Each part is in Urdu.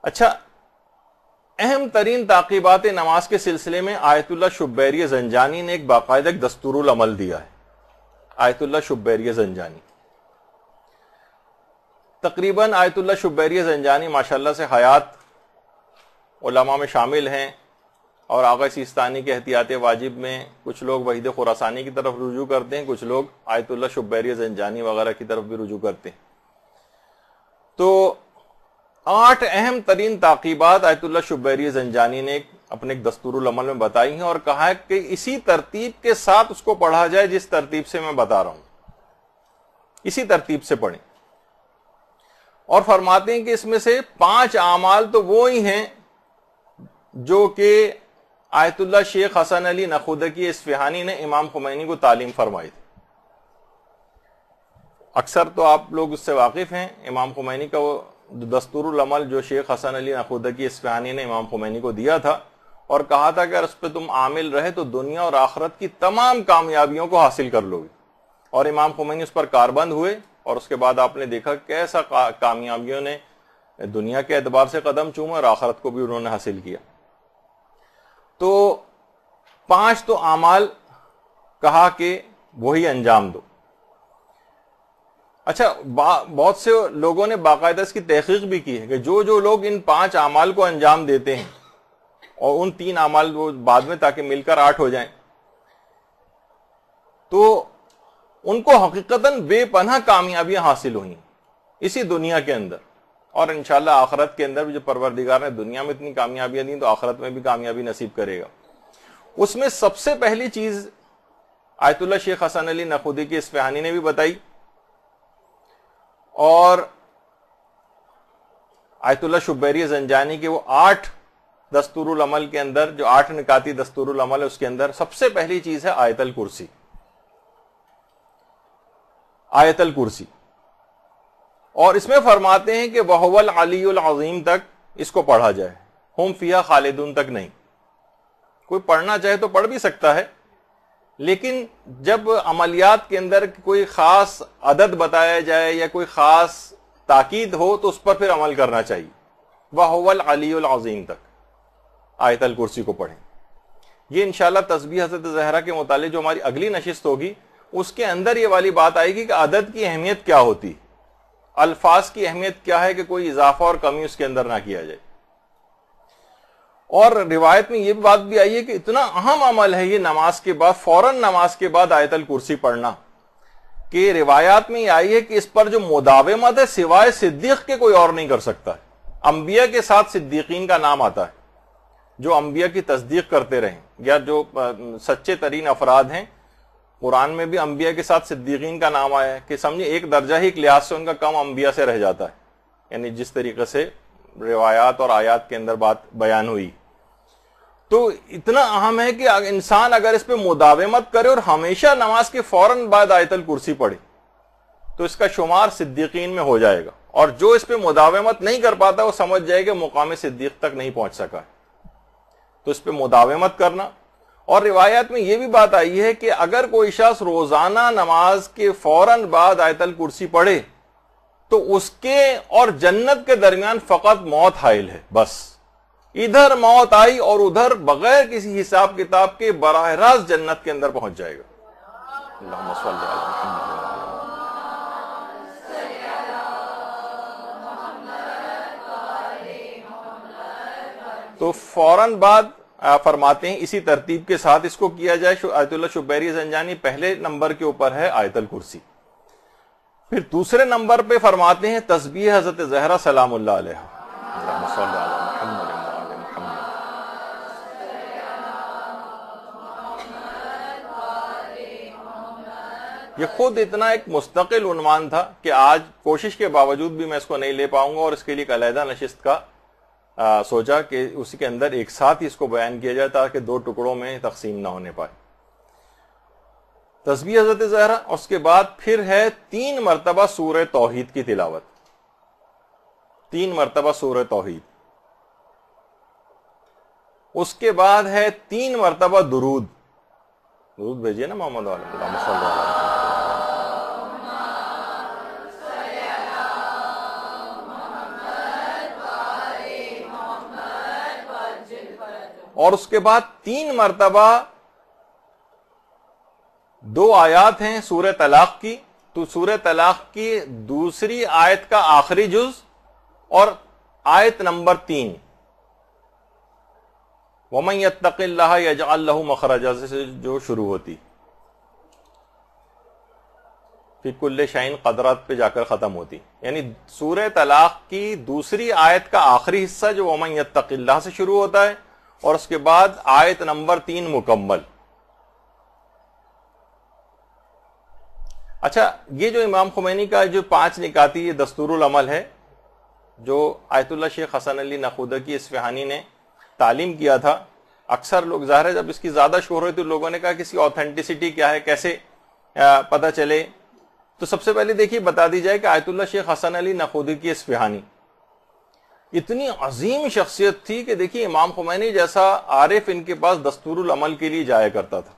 اچھا، اہم ترین تعقیبات نماز کے سلسلے میں آیت اللہ شبیری زنجانی نے ایک باقاعدہ دستور العمل دیا ہے. آیت اللہ شبیری زنجانی، تقریباً آیت اللہ شبیری زنجانی ماشاءاللہ سے حیات علماء میں شامل ہیں، اور آغا سیستانی کے احتیاط واجب میں کچھ لوگ وحید خراسانی کی طرف رجوع کرتے ہیں، کچھ لوگ آیت اللہ شبیری زنجانی وغیرہ کی طرف بھی رجوع کرتے ہیں. تو 8 اہم ترین تعقیبات آیت اللہ شبیری زنجانی نے اپنے ایک دستور العمل میں بتائی ہیں، اور کہا ہے کہ اسی ترتیب کے ساتھ اس کو پڑھا جائے جس ترتیب سے میں بتا رہا ہوں، اسی ترتیب سے پڑھیں. اور فرماتے ہیں کہ اس میں سے 5 اعمال تو وہ ہی ہیں جو کہ آیت اللہ شیخ حسن علی نخودکی اصفہانی نے امام خمینی کو تعلیم فرمائی تھی. اکثر تو آپ لوگ اس سے واقف ہیں، امام خمینی کا وہ دستور العمل جو شیخ حسن علی نخودکی اصفہانی نے امام خمینی کو دیا تھا، اور کہا تھا کہ اگر اس پہ تم عامل رہے تو دنیا اور آخرت کی تمام کامیابیوں کو حاصل کر لو گے. اور امام خمینی اس پر کاربند ہوئے، اور اس کے بعد آپ نے دیکھا کیسا کامیابیوں نے دنیا کے اعتبار سے قدم چوما اور آخرت کو بھی انہوں نے حاصل کیا. تو 5 تو اعمال کہا کہ وہی انجام دو. اچھا، بہت سے لوگوں نے باقاعدہ اس کی تحقیق بھی کی ہے کہ جو لوگ ان 5 اعمال کو انجام دیتے ہیں، اور ان 3 اعمال وہ بعد میں تاکہ مل کر 8 ہو جائیں، تو ان کو حقیقتاً بے پناہ کامیابیاں حاصل ہوئیں اسی دنیا کے اندر، اور انشاءاللہ آخرت کے اندر بھی جو پروردگار نے دنیا میں اتنی کامیابیاں دیں تو آخرت میں بھی کامیابی نصیب کرے گا. اس میں سب سے پہلی چیز آیت اللہ شیخ حسن علی نخودکی اصفہانی نے بھی بتائی، اور آیت اللہ شبیری زنجانی کے وہ 8 دستور العمل کے اندر، جو 8 نکاتی دستور العمل ہے، اس کے اندر سب سے پہلی چیز ہے آیت الکرسی. آیت الکرسی، اور اس میں فرماتے ہیں کہ وَهُوَ الْعَلِيُّ الْعَظِيمُ تک اس کو پڑھا جائے، ہم فیہا خالدون تک نہیں. کوئی پڑھنا چاہے تو پڑھ بھی سکتا ہے، لیکن جب عملیات کے اندر کوئی خاص عدد بتایا جائے یا کوئی خاص تاکید ہو تو اس پر پھر عمل کرنا چاہیے. وَهُوَ الْعَلِيُّ الْعَظِيمُ تک آیت الکرسی کو پڑھیں. یہ انشاءاللہ تسبیح حضرت زہرا کے متعلق جو ہماری اگلی نشست ہوگی اس کے اندر یہ والی بات آئے گی کہ عدد کی اہمیت کیا ہوتی، الفاظ کی اہمیت کیا ہے، کہ کوئی اضافہ اور کمی اس کے اندر نہ کیا جائے. اور روایت میں یہ بات بھی آئی ہے کہ اتنا اہم عمل ہے یہ نماز کے بعد، فوراً نماز کے بعد آیت الکرسی پڑھنا، کہ روایات میں یہ آئی ہے کہ اس پر جو مداومت ہے سوائے صدیق کے کوئی اور نہیں کر سکتا ہے. انبیاء کے ساتھ صدیقین کا نام آتا ہے، جو انبیاء کی تصدیق کرتے رہیں یا جو سچے ترین افراد ہیں. قرآن میں بھی انبیاء کے ساتھ صدیقین کا نام آیا ہے، کہ سمجھے ایک درجہ ہی ایک لحاظ سے ان کا کم انبیاء سے رہ جاتا ہے، یعنی جس طریقے سے روایات اور آیات کے اندر بات بیان ہوئی. تو اتنا اہم ہے کہ انسان اگر اس پہ مداومت کرے اور ہمیشہ نماز کے فوراً بعد آیت الکرسی پڑھے تو اس کا شمار صدیقین میں ہو جائے گا، اور جو اس پہ مداومت نہیں کر پاتا وہ سمجھ جائے کہ مقام صدیق تک نہیں پہنچ سکا. تو اس پہ مداومت کرنا. اور روایات میں یہ بھی بات آئی ہے کہ اگر کوئی شخص روزانہ نماز کے فوراً بعد آیت الکرسی پڑھے تو اس کے اور جنت کے درمیان فقط موت حائل ہے، بس ادھر موت آئی اور ادھر بغیر کسی حساب کتاب کے براہ راست جنت کے اندر پہنچ جائے گا. اللہم صلی علی محمد. تو فوراً بعد فرماتے ہیں اسی ترتیب کے ساتھ اس کو کیا جائے. آیت اللہ شبیری زنجانی پہلے نمبر کے اوپر ہے آیت الکرسی. پھر دوسرے نمبر پہ فرماتے ہیں تسبیح حضرت زہرا سلام اللہ علیہ. اللہم صلی علی محمد. یہ خود اتنا ایک مستقل عنوان تھا کہ آج کوشش کے باوجود بھی میں اس کو نہیں لے پاؤں گا، اور اس کے لیے ایک علیحدہ نشست کا سوچا کہ اسی کے اندر ایک ساتھ ہی اس کو بیان کیا جائے تاکہ 2 ٹکڑوں میں تقسیم نہ ہونے پائے. تسبیح حضرت زہرا، اس کے بعد پھر ہے 3 مرتبہ سورہ توحید کی تلاوت. 3 مرتبہ سورہ توحید. اس کے بعد ہے 3 مرتبہ درود. درود بھیجیے نا محمد علیہ. اور اس کے بعد 3 مرتبہ 2 آیات ہیں سورہ طلاق کی، تو سورہ طلاق کی دوسری آیت کا آخری جز اور آیت نمبر 3 وَمَن يَتَّقِ اللَّهَ يَجْعَل لَّهُ مَخْرَجًا سے جو شروع ہوتی، فی کل شیء قدرات پہ جا کر ختم ہوتی، یعنی سورہ طلاق کی دوسری آیت کا آخری حصہ جو وَمَن يَتَّقِ اللَّهَ سے شروع ہوتا ہے اور اس کے بعد آیت نمبر 3 مکمل۔ اچھا، یہ جو امام خمینی کا جو 5 نکاتی یہ دستور العمل ہے جو آیت اللہ شیخ حسن علی نخودکی اصفہانی نے تعلیم کیا تھا، اکثر لوگ ظاہر ہے جب اس کی زیادہ شہرت ہوئی تو لوگوں نے کہا کہ اس کی آتھینٹسٹی کیا ہے، کیسے پتہ چلے؟ تو سب سے پہلے دیکھیے بتا دی جائے کہ آیت اللہ شیخ حسن علی نخودکی اصفہانی اتنی عظیم شخصیت تھی کہ دیکھیے امام خمینی جیسا عارف ان کے پاس دستور العمل کے لیے جایا کرتا تھا۔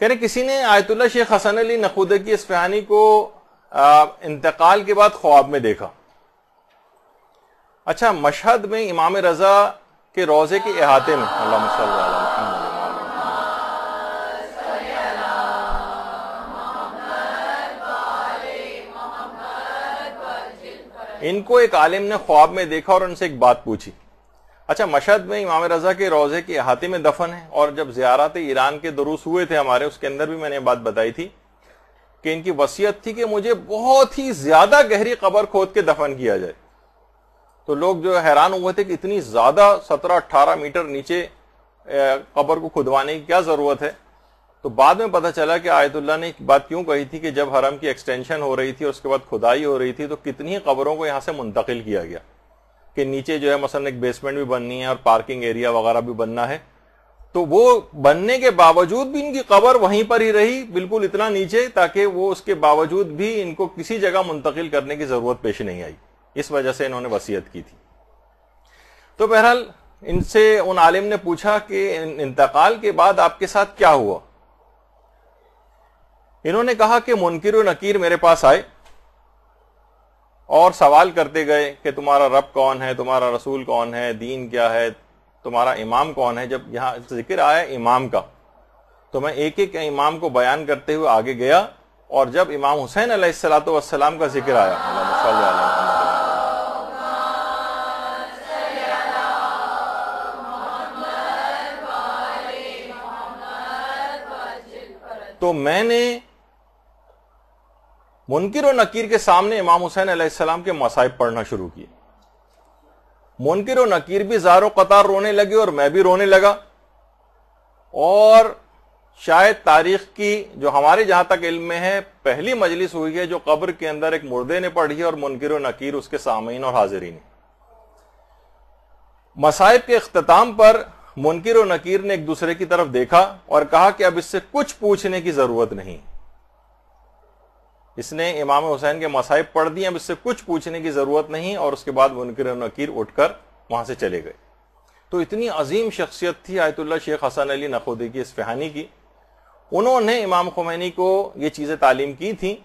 کہہ رہے کسی نے آیت اللہ شیخ حسن علی نخودکی اصفہانی کو انتقال کے بعد خواب میں دیکھا۔ اچھا، مشہد میں امام رضا کے روضے کے احاطے میں اللہم صلی علی محمد ان کو ایک عالم نے خواب میں دیکھا اور ان سے ایک بات پوچھی۔ اچھا، مشہد میں امام رضا کے روضے کے احاطے میں دفن ہے، اور جب زیارت ایران کے دروس ہوئے تھے ہمارے، اس کے اندر بھی میں نے بات بتائی تھی کہ ان کی وصیت تھی کہ مجھے بہت ہی زیادہ گہری قبر کھود کے دفن کیا جائے۔ تو لوگ جو حیران ہوئے تھے کہ اتنی زیادہ 17-18 میٹر نیچے قبر کو کھدوانے کی کیا ضرورت ہے؟ تو بعد میں پتہ چلا کہ آیت اللہ نے ایک بات کیوں کہی تھی کہ جب حرم کی ایکسٹینشن ہو رہی تھی اور اس کے بعد کھدائی ہو رہی تھی تو کتنی قبروں کو یہاں سے منتقل کیا گیا کہ نیچے جو ہے مثلا ایک بیسمنٹ بھی بننی ہے اور پارکنگ ایریا وغیرہ بھی بننا ہے، تو وہ بننے کے باوجود بھی ان کی قبر وہیں پر ہی رہی بالکل اتنا نیچے، تاکہ وہ اس کے باوجود بھی ان کو کسی جگہ منتقل کرنے کی ضرورت پیش نہیں آئی۔ اس وجہ سے انہوں نے وصیت کی تھی۔ تو بہرحال ان سے ان عالم نے پوچھا کہ انتقال کے بعد آپ کے ساتھ کیا ہوا؟ انہوں نے کہا کہ منکر و نکیر میرے پاس آئے اور سوال کرتے گئے کہ تمہارا رب کون ہے، تمہارا رسول کون ہے، دین کیا ہے، تمہارا امام کون ہے۔ جب یہاں ذکر آیا امام کا تو میں ایک ایک امام کو بیان کرتے ہوئے آگے گیا، اور جب امام حسین علیہ الصلوۃ والسلام کا ذکر آیا اللہم صلی علی محمد تو میں نے منکر و نکیر کے سامنے امام حسین علیہ السلام کے مصائب پڑھنا شروع کیے۔ منکر و نکیر بھی زار و قطار رونے لگے اور میں بھی رونے لگا، اور شاید تاریخ کی جو ہمارے جہاں تک علم میں ہے پہلی مجلس ہوئی ہے جو قبر کے اندر ایک مردے نے پڑھی ہے اور منکر و نکیر اس کے سامعین اور حاضرین۔ مصائب کے اختتام پر منکر و نکیر نے ایک دوسرے کی طرف دیکھا اور کہا کہ اب اس سے کچھ پوچھنے کی ضرورت نہیں، اس نے امام حسین کے مصائب پڑھ دیے، اب اس سے کچھ پوچھنے کی ضرورت نہیں، اور اس کے بعد منکر و نکیر اٹھ کر وہاں سے چلے گئے۔ تو اتنی عظیم شخصیت تھی آیت اللہ شیخ حسن علی نخودکی اصفہانی کی، انہوں نے امام خمینی کو یہ چیزیں تعلیم کی تھیں،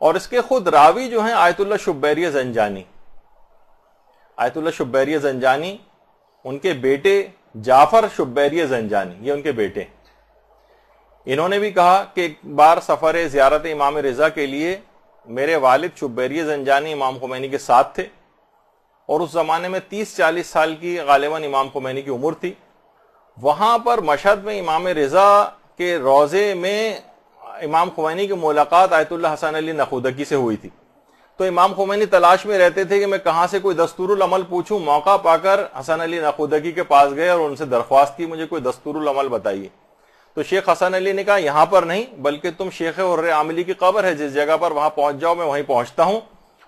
اور اس کے خود راوی جو ہیں آیت اللہ شبیری زنجانی، آیت اللہ شبیری زنجانی ان کے بیٹے جعفر شبیری زنجانی، یہ ان کے بیٹے۔ انہوں نے بھی کہا کہ ایک بار سفر زیارت امام رضا کے لیے میرے والد شبیری زنجانی امام خمینی کے ساتھ تھے، اور اس زمانے میں 30-40 سال کی غالباً امام خمینی کی عمر تھی۔ وہاں پر مشہد میں امام رضا کے روضے میں امام خمینی کی ملاقات آیت اللہ حسن علی نخودکی سے ہوئی تھی۔ تو امام خمینی تلاش میں رہتے تھے کہ میں کہاں سے کوئی دستور العمل پوچھوں، موقع پا کر حسن علی نخودکی کے پاس گئے اور ان سے درخواست کی مجھے کوئی دستور العمل بتائیے۔ تو شیخ حسن علی نے کہا یہاں پر نہیں بلکہ تم شیخ حر عاملی کی قبر ہے جس جگہ پر، وہاں پہنچ جاؤ، میں وہیں پہنچتا ہوں۔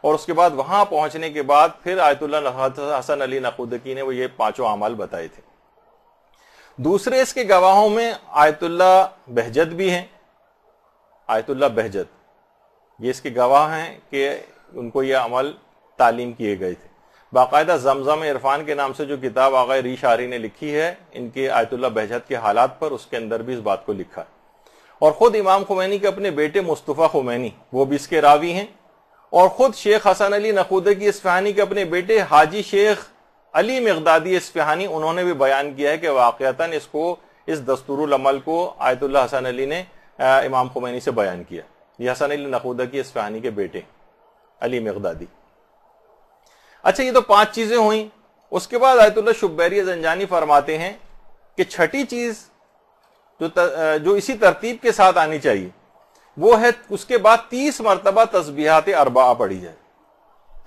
اور اس کے بعد وہاں پہنچنے کے بعد پھر آیت اللہ حسن علی نخودکی نے وہ یہ 5 اعمال بتائے تھے۔ دوسرے اس کے گواہوں میں آیت اللہ بہجت بھی ہیں، آیت اللہ بہجت یہ اس کے گواہ ہیں کہ ان کو یہ عمل تعلیم کیے گئے تھے۔ باقاعدہ زمزم عرفان کے نام سے جو کتاب آغا ری شاری نے لکھی ہے ان کے آیت اللہ بہجت کے حالات پر، اس کے اندر بھی اس بات کو لکھا ہے۔ اور خود امام خمینی کے اپنے بیٹے مصطفیٰ خمینی وہ بھی اس کے راوی ہیں، اور خود شیخ حسن علی نخودکی اصفہانی کے اپنے بیٹے حاجی شیخ علی مقدادی اصفہانی انہوں نے بھی بیان کیا ہے کہ واقعتاً اس دستور العمل کو آیت اللہ حسن علی نے امام خمینی سے بیان کیا. یہ حسن علی نقودکی اصفہانی کے بیٹے علی مقدادی. اچھا یہ تو 5 چیزیں ہوئیں. اس کے بعد آیت اللہ شبیری زنجانی فرماتے ہیں کہ چھٹی چیز جو اسی ترتیب کے ساتھ آنی چاہیے وہ ہے اس کے بعد 30 مرتبہ تسبیحات اربعہ پڑھی جائے،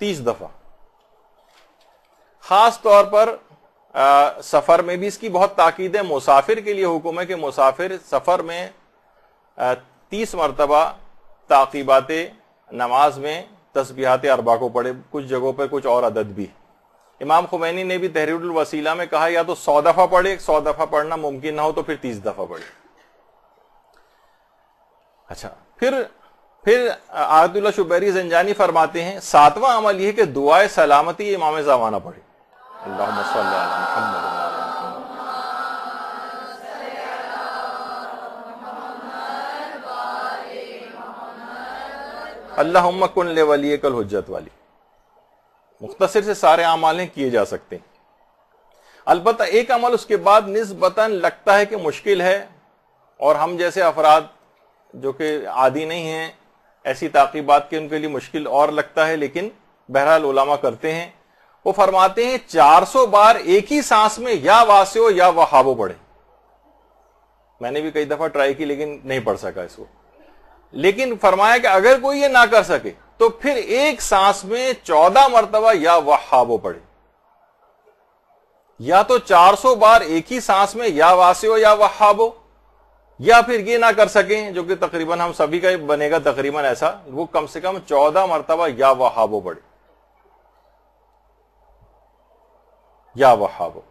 30 دفعہ. خاص طور پر سفر میں بھی اس کی بہت تاکید ہے. مسافر کے لیے حکم ہے کہ مسافر سفر میں 30 مرتبہ تعقیبات نماز میں تسبیحات اربعہ کو پڑھے. کچھ جگہوں پہ کچھ اور عدد بھی. امام خمینی نے بھی تحریر الوسیلہ میں کہا یا تو 100 دفعہ پڑھے، 100 دفعہ پڑھنا ممکن نہ ہو تو پھر 30 دفعہ پڑھے. اچھا پھر آیت اللہ شبیری زنجانی فرماتے ہیں 7واں عمل یہ ہے کہ دعائے سلامتی امام زمانہ پڑھے. اللہم صلی علی محمد. اللہم کن لولیک الحجت والی. مختصر سے سارے اعمال کیے جا سکتے ہیں. البتہ ایک عمل اس کے بعد نسبتاً لگتا ہے کہ مشکل ہے اور ہم جیسے افراد جو کہ عادی نہیں ہیں ایسی تعقیبات کے ان کے لیے مشکل اور لگتا ہے، لیکن بہرحال علماء کرتے ہیں. وہ فرماتے ہیں 400 بار ایک ہی سانس میں یا واسعو یا وہابو پڑھے. میں نے بھی کئی دفعہ ٹرائی کی لیکن نہیں پڑھ سکا اس کو. لیکن فرمایا کہ اگر کوئی یہ نہ کر سکے تو پھر ایک سانس میں 14 مرتبہ یا وہابو پڑھے. یا تو 400 بار ایک ہی سانس میں یا واسعو یا وہابو، یا پھر یہ نہ کر سکیں جو کہ تقریباً ہم سبھی کا بنے گا تقریباً ایسا، وہ کم سے کم 14 مرتبہ یا وہابو پڑھے. یا وہابو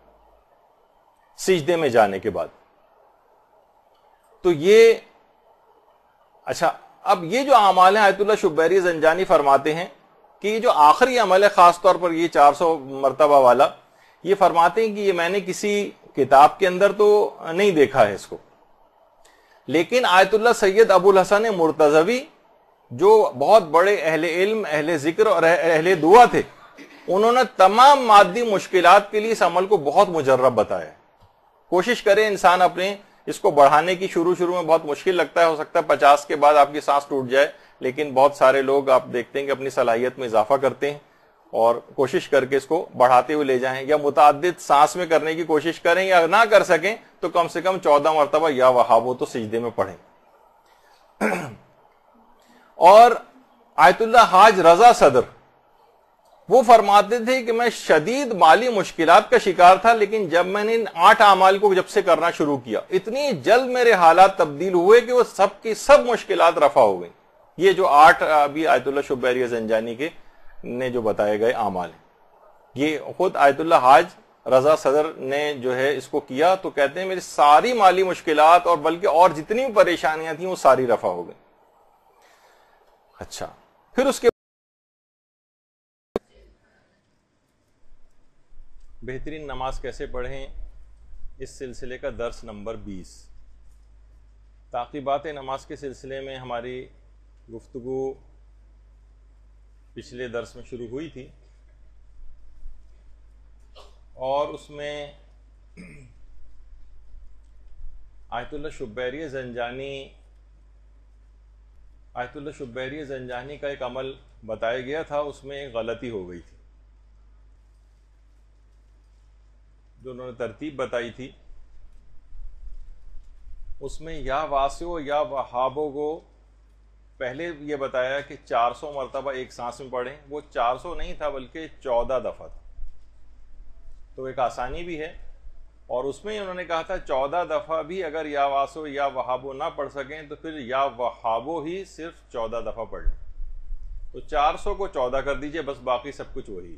سجدے میں جانے کے بعد. تو یہ اچھا اب یہ جو اعمال ہیں آیت اللہ شبیری زنجانی فرماتے ہیں کہ یہ جو آخری عمل ہے خاص طور پر یہ 400 مرتبہ والا، یہ فرماتے ہیں کہ یہ میں نے کسی کتاب کے اندر تو نہیں دیکھا ہے اس کو، لیکن آیت اللہ سید ابو الحسن مرتضوی جو بہت بڑے اہل علم، اہل ذکر اور اہل دعا تھے، انہوں نے تمام مادی مشکلات کے لیے اس عمل کو بہت مجرب بتایا. کوشش کرے انسان اپنے اس کو بڑھانے کی. شروع میں بہت مشکل لگتا ہے، ہو سکتا ہے 50 کے بعد آپ کی سانس ٹوٹ جائے، لیکن بہت سارے لوگ آپ دیکھتے ہیں کہ اپنی صلاحیت میں اضافہ کرتے ہیں اور کوشش کر کے اس کو بڑھاتے ہوئے لے جائیں، یا متعدد سانس میں کرنے کی کوشش کریں، یا نہ کر سکیں تو کم سے کم 14 مرتبہ یا وہابو تو سجدے میں پڑھیں. اور آیت اللہ حاج رضا صدر وہ فرماتے تھے کہ میں شدید مالی مشکلات کا شکار تھا، لیکن جب میں نے ان 8 اعمال کو جب سے کرنا شروع کیا اتنی جلد میرے حالات تبدیل ہوئے کہ وہ سب کی سب مشکلات رفع ہو گئیں. یہ جو 8 ابھی آیت اللہ شبیری زنجانی کے نے جو بتائے گئے اعمال ہیں، یہ خود آیت اللہ حاج رضا صدر نے جو ہے اس کو کیا تو کہتے ہیں میری ساری مالی مشکلات اور بلکہ اور جتنی بھی پریشانیاں تھیں وہ ساری رفع ہو گئیں. اچھا پھر اس کے بہترین نماز کیسے پڑھیں، اس سلسلے کا درس نمبر 20. تعقیبات نماز کے سلسلے میں ہماری گفتگو پچھلے درس میں شروع ہوئی تھی اور اس میں آیت اللہ شبیری زنجانی کا ایک عمل بتایا گیا تھا. اس میں ایک غلطی ہو گئی تھی جو انہوں نے ترتیب بتائی تھی. اس میں یا واسعو یا وہابو کو پہلے یہ بتایا کہ 400 مرتبہ ایک سانس میں پڑھیں، وہ 400 نہیں تھا بلکہ 14 دفعہ تھا. تو ایک آسانی بھی ہے، اور اس میں انہوں نے کہا تھا 14 دفعہ بھی اگر یا واسعو یا وہابو نہ پڑھ سکیں تو پھر یا وہابو ہی صرف 14 دفعہ پڑھ لیں. تو 400 کو 14 کر دیجئے، بس باقی سب کچھ وہی.